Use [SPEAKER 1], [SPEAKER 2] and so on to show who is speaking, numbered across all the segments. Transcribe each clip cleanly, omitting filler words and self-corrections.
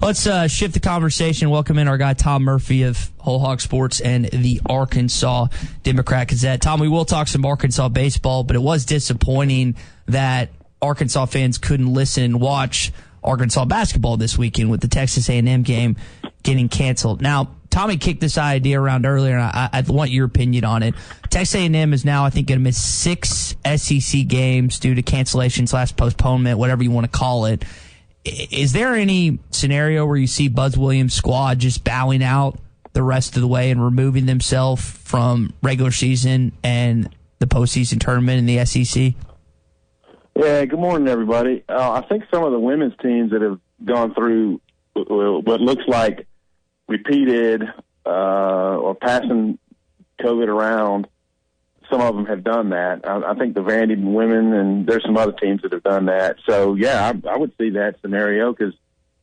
[SPEAKER 1] Let's shift the conversation. Welcome in our guy Tom Murphy of Whole Hog Sports and the Arkansas Democrat-Gazette. Tom, we will talk some Arkansas baseball, but it was disappointing that Arkansas fans couldn't listen and watch Arkansas basketball this weekend with the Texas A&M game getting canceled. Now, Tommy kicked this idea around earlier, and I want your opinion on it. Texas A&M is now, I think, going to miss 6 SEC games due to cancellations / postponement, whatever you want to call it. Is there any scenario where you see Buzz Williams' squad just bowing out the rest of the way and removing themselves from regular season and the postseason tournament in the SEC?
[SPEAKER 2] Yeah, good morning, everybody. I think some of the women's teams that have gone through what looks like repeated or passing COVID around, some of them have done that. I think the Vandy women, and there's some other teams that have done that. So, yeah, I would see that scenario because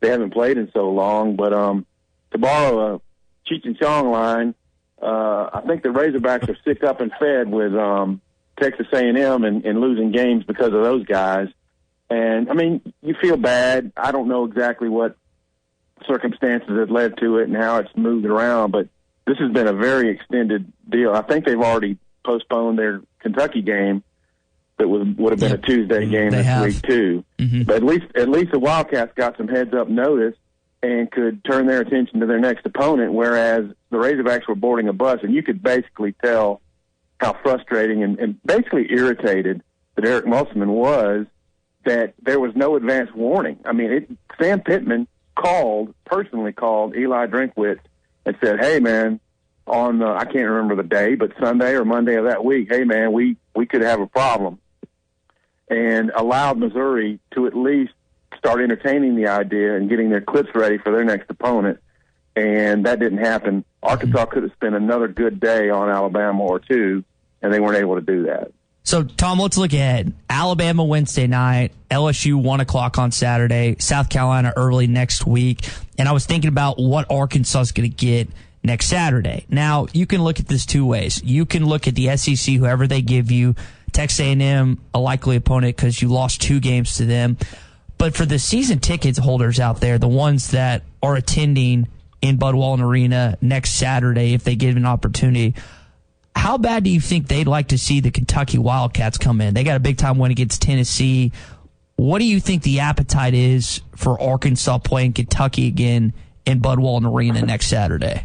[SPEAKER 2] they haven't played in so long. But to borrow a Cheech and Chong line, I think the Razorbacks are sick up and fed with Texas A&M and losing games because of those guys. And, I mean, you feel bad. I don't know exactly what circumstances have led to it and how it's moved around, but this has been a very extended deal. I think they've already postponed their Kentucky game that would have been a Tuesday game week too. Mm-hmm. But at least the Wildcats got some heads up notice and could turn their attention to their next opponent, whereas the Razorbacks were boarding a bus, and you could basically tell how frustrating and basically irritated that Eric Musselman was that there was no advance warning. I mean, Sam Pittman personally called Eli Drinkwitz and said, hey, man, on I can't remember the day, but Sunday or Monday of that week, hey, man, we could have a problem, and allowed Missouri to at least start entertaining the idea and getting their clips ready for their next opponent, and that didn't happen. Arkansas could have spent another good day on Alabama or two, and they weren't able to do that.
[SPEAKER 1] So, Tom, let's look ahead. Alabama Wednesday night, LSU 1 o'clock on Saturday, South Carolina early next week, and I was thinking about what Arkansas is going to get next Saturday. Now, you can look at this two ways. You can look at the SEC, whoever they give you, Texas A&M, a likely opponent because you lost 2 games to them. But for the season tickets holders out there, the ones that are attending in Bud Walton Arena next Saturday, if they give an opportunity, how bad do you think they'd like to see the Kentucky Wildcats come in? They got a big-time win against Tennessee. What do you think the appetite is for Arkansas playing Kentucky again in Bud Walton Arena next Saturday?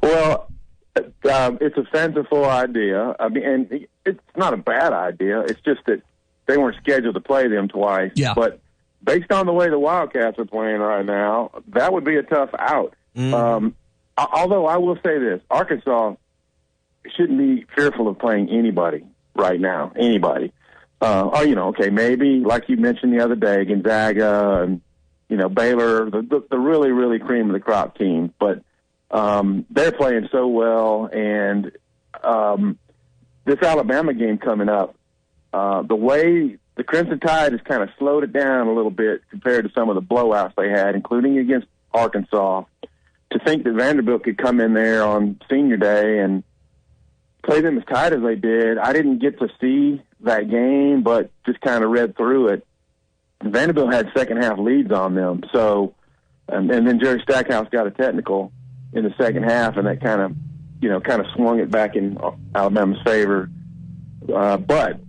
[SPEAKER 2] Well, it's a fanciful idea. I mean, and it's not a bad idea. It's just that they weren't scheduled to play them twice. Yeah. But based on the way the Wildcats are playing right now, that would be a tough out. Although I will say this, Arkansas shouldn't be fearful of playing anybody right now, anybody. Okay, maybe, like you mentioned the other day, Gonzaga and, Baylor, the really, really cream of the crop team. But they're playing so well, and this Alabama game coming up, the way the Crimson Tide has kind of slowed it down a little bit compared to some of the blowouts they had, including against Arkansas, to think that Vanderbilt could come in there on senior day and play them as tight as they did. I didn't get to see that game, but just kind of read through it. Vanderbilt had second-half leads on them. So, and then Jerry Stackhouse got a technical in the second half, and that kind of swung it back in Alabama's favor. But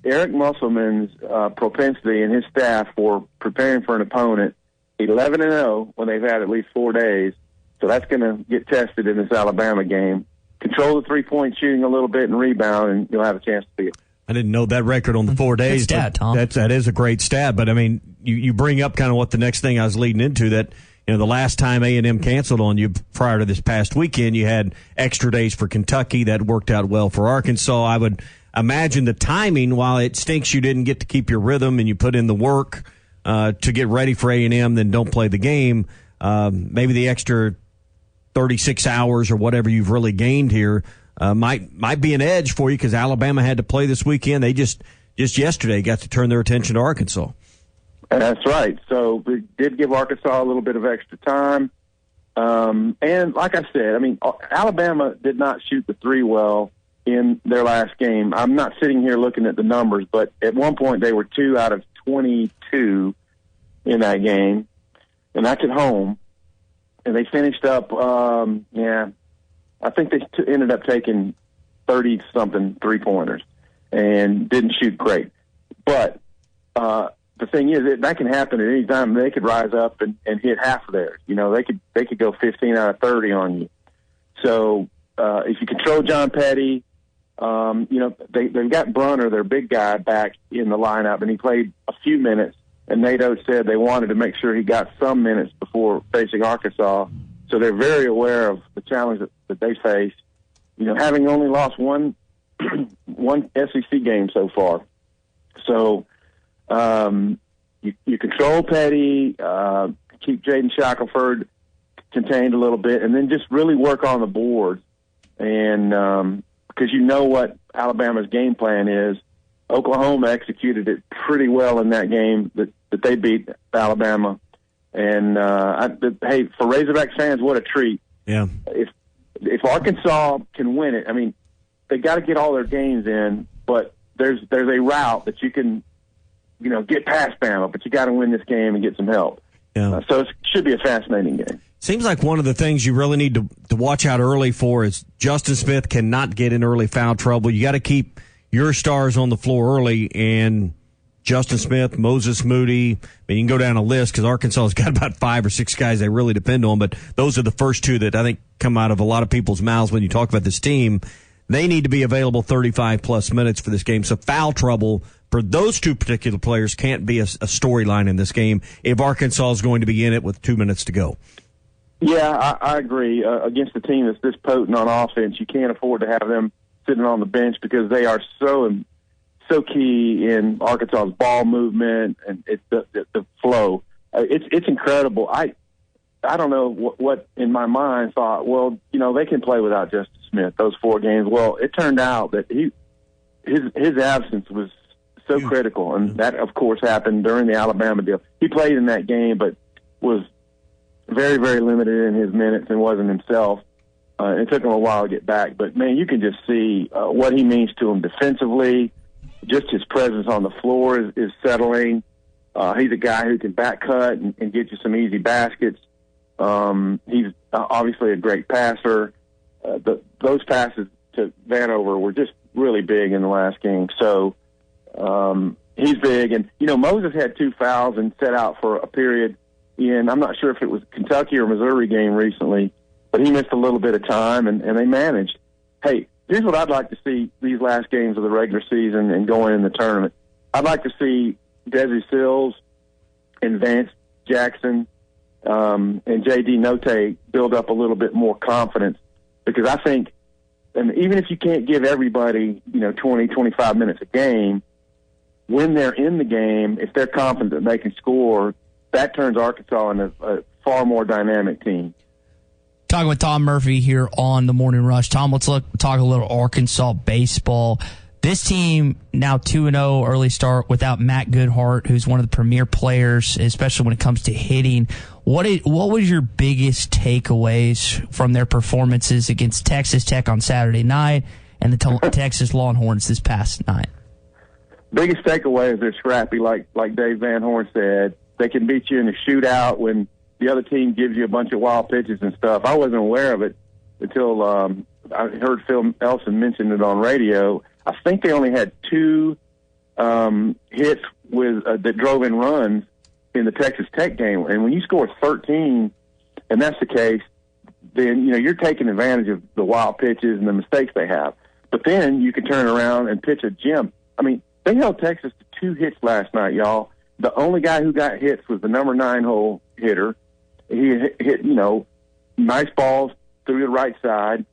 [SPEAKER 2] Eric Musselman's propensity and his staff for preparing for an opponent, 11-0 when they've had at least 4 days, so that's going to get tested in this Alabama game. Control the three-point shooting a little bit and rebound, and you'll have a chance to beat it.
[SPEAKER 3] I didn't know that record on the 4 days.
[SPEAKER 1] Good stat, Tom.
[SPEAKER 3] That is a great stat. But, I mean, you bring up kind of what the next thing I was leading into, that the last time A&M canceled on you prior to this past weekend, you had extra days for Kentucky. That worked out well for Arkansas. I would imagine the timing, while it stinks you didn't get to keep your rhythm and you put in the work to get ready for A&M, then don't play the game, maybe the extra 36 hours or whatever you've really gained here might be an edge for you, because Alabama had to play this weekend. They just yesterday got to turn their attention to Arkansas.
[SPEAKER 2] That's right. So we did give Arkansas a little bit of extra time. And like I said, I mean, Alabama did not shoot the three well in their last game. I'm not sitting here looking at the numbers, but at one point they were 2 out of 22 in that game. and that's at home. And they finished up, I think they ended up taking 30-something three-pointers and didn't shoot great. But the thing is, that can happen at any time. They could rise up and hit half of theirs. They could go 15 out of 30 on you. So if you control John Petty, they've got Brunner, their big guy, back in the lineup, and he played a few minutes. And Nate Oates said they wanted to make sure he got some minutes before facing Arkansas. So they're very aware of the challenge that they face. Having only lost one SEC game so far. So you control Petty, keep Jaden Shackelford contained a little bit, and then just really work on the boards. And because what Alabama's game plan is. Oklahoma executed it pretty well in that game that they beat Alabama. And, hey, for Razorback fans, what a treat.
[SPEAKER 3] Yeah.
[SPEAKER 2] If Arkansas can win it, I mean, they got to get all their games in, but there's a route that you can, get past Bama, but you got to win this game and get some help.
[SPEAKER 3] Yeah.
[SPEAKER 2] So it should be a fascinating game.
[SPEAKER 3] Seems like one of the things you really need to watch out early for is Justin Smith cannot get in early foul trouble. You got to keep your stars on the floor early, and Justin Smith, Moses Moody. I mean, you can go down a list because Arkansas has got about 5 or 6 guys they really depend on, but those are the first two that I think come out of a lot of people's mouths when you talk about this team. They need to be available 35-plus minutes for this game, so foul trouble for those two particular players can't be a storyline in this game if Arkansas is going to be in it with 2 minutes to go.
[SPEAKER 2] Yeah, I agree. Against a team that's this potent on offense, you can't afford to have them sitting on the bench because they are so key in Arkansas's ball movement and the flow. It's incredible. I don't know what in my mind thought, well, they can play without Justin Smith those 4 games. Well, it turned out that his absence was so critical, and that, of course, happened during the Alabama deal. He played in that game but was very, very limited in his minutes and wasn't himself. It took him a while to get back, but, man, you can just see what he means to him defensively. Just his presence on the floor is settling. He's a guy who can back cut and get you some easy baskets. He's obviously a great passer. Those passes to Vanover were just really big in the last game. So he's big. And, Moses had 2 fouls and set out for a period I'm not sure if it was Kentucky or Missouri game recently, but he missed a little bit of time, and they managed. Hey, here's what I'd like to see these last games of the regular season and going in the tournament. I'd like to see Desi Sills and Vance Jackson and J.D. Notae build up a little bit more confidence, because I think, and even if you can't give everybody, 20, 25 minutes a game, when they're in the game, if they're confident they can score, that turns Arkansas into a far more dynamic team.
[SPEAKER 1] Talking with Tom Murphy here on the Morning Rush. Tom, let's talk a little Arkansas baseball. This team now 2-0 early start without Matt Goodhart, who's one of the premier players, especially when it comes to hitting. What was your biggest takeaways from their performances against Texas Tech on Saturday night and the Texas Longhorns this past night?
[SPEAKER 2] Biggest takeaway is they're scrappy, like Dave Van Horn said. They can beat you in a shootout when the other team gives you a bunch of wild pitches and stuff. I wasn't aware of it until I heard Phil Elson mention it on radio. I think they only had 2 hits that drove in runs in the Texas Tech game. And when you score 13, and that's the case, then you're taking advantage of the wild pitches and the mistakes they have. But then you can turn around and pitch a gem. I mean, they held Texas to 2 hits last night, y'all. The only guy who got hits was the number 9 hole hitter. He hit, nice balls through the right side.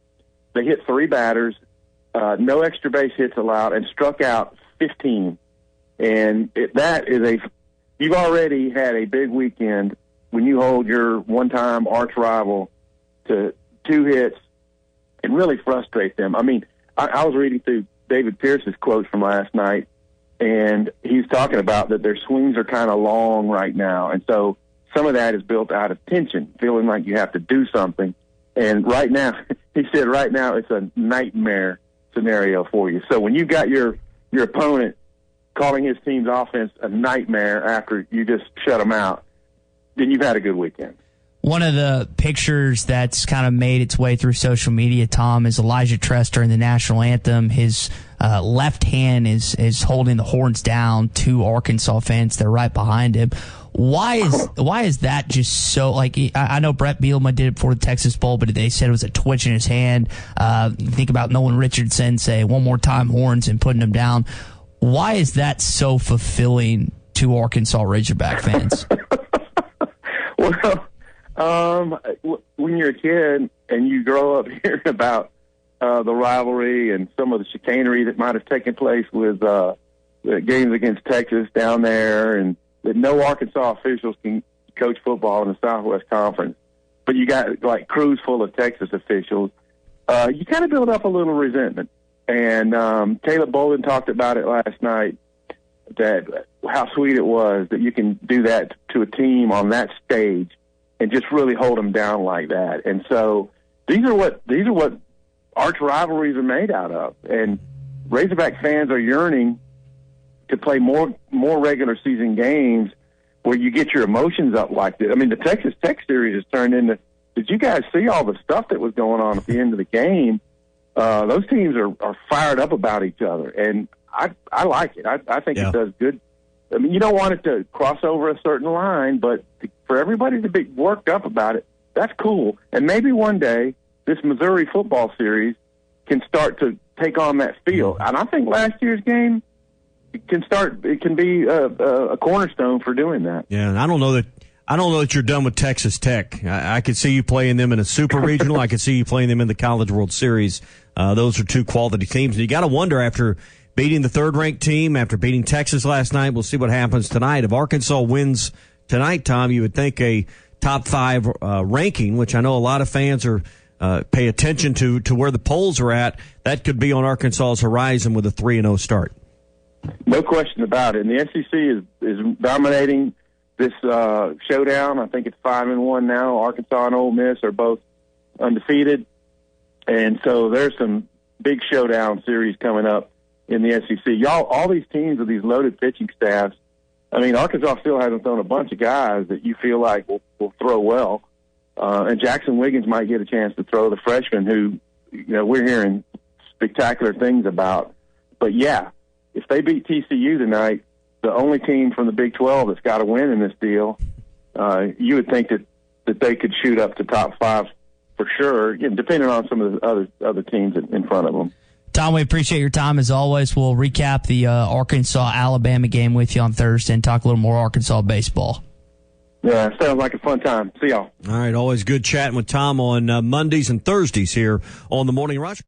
[SPEAKER 2] They hit 3 batters, no extra base hits allowed, and struck out 15. And you've already had a big weekend when you hold your one-time arch rival to 2 hits and really frustrate them. I mean, I was reading through David Pierce's quotes from last night, and he's talking about that their swings are kind of long right now. And so some of that is built out of tension, feeling like you have to do something. And right now, he said right now it's a nightmare scenario for you. So when you've got your opponent calling his team's offense a nightmare after you just shut them out, you've had a good weekend.
[SPEAKER 1] One of the pictures that's kind of made its way through social media, Tom, is Elijah Tress during the national anthem. His left hand is holding the horns down to Arkansas fans. They're right behind him. Why is that just so, like, I know Brett Bielema did it before the Texas Bowl, but they said it was a twitch in his hand. You think about Nolan Richardson say, one more time, horns, and putting them down. Why is that so fulfilling to Arkansas Razorback fans?
[SPEAKER 2] Well, when you're a kid and you grow up hearing about the rivalry and some of the chicanery that might have taken place with the games against Texas down there, and that no Arkansas officials can coach football in the Southwest Conference, but you got like crews full of Texas officials, you kind of build up a little resentment. And Caleb Bolden talked about it last night, that how sweet it was that you can do that to a team on that stage and just really hold them down like that. And so these are what arch rivalries are made out of. And Razorback fans are yearning to play more regular season games where you get your emotions up like this. I mean, the Texas Tech series has turned into, did you guys see all the stuff that was going on at the end of the game? Those teams are fired up about each other, and I like it. I think it does good. I mean, you don't want it to cross over a certain line, but for everybody to be worked up about it, that's cool. And maybe one day this Missouri football series can start to take on that feel. And I think last year's game it can be a cornerstone for doing that.
[SPEAKER 3] Yeah, and I don't know that you're done with Texas Tech. I could see you playing them in a super regional. I could see you playing them in the College World Series. Those are two quality teams. And you got to wonder, after beating the third-ranked team, after beating Texas last night, we'll see what happens tonight. If Arkansas wins tonight, Tom, you would think a top 5 ranking, which I know a lot of fans are pay attention to where the polls are at, that could be on Arkansas's horizon with a 3-0 start.
[SPEAKER 2] No question about it. And the SEC is dominating this showdown. I think it's 5-1 now. Arkansas and Ole Miss are both undefeated. And so there's some big showdown series coming up in the SEC. All these teams with these loaded pitching staffs, I mean, Arkansas still hasn't thrown a bunch of guys that you feel like will throw well. And Jackson Wiggins might get a chance to throw, the freshman who, we're hearing spectacular things about. But, yeah, if they beat TCU tonight, the only team from the Big 12 that's got to win in this deal, you would think that they could shoot up to top 5 for sure, depending on some of the other teams in front of them.
[SPEAKER 1] Tom, we appreciate your time as always. We'll recap the Arkansas-Alabama game with you on Thursday and talk a little more Arkansas baseball.
[SPEAKER 2] Yeah, sounds like a fun time. See y'all.
[SPEAKER 3] All right, always good chatting with Tom on Mondays and Thursdays here on The Morning Rush.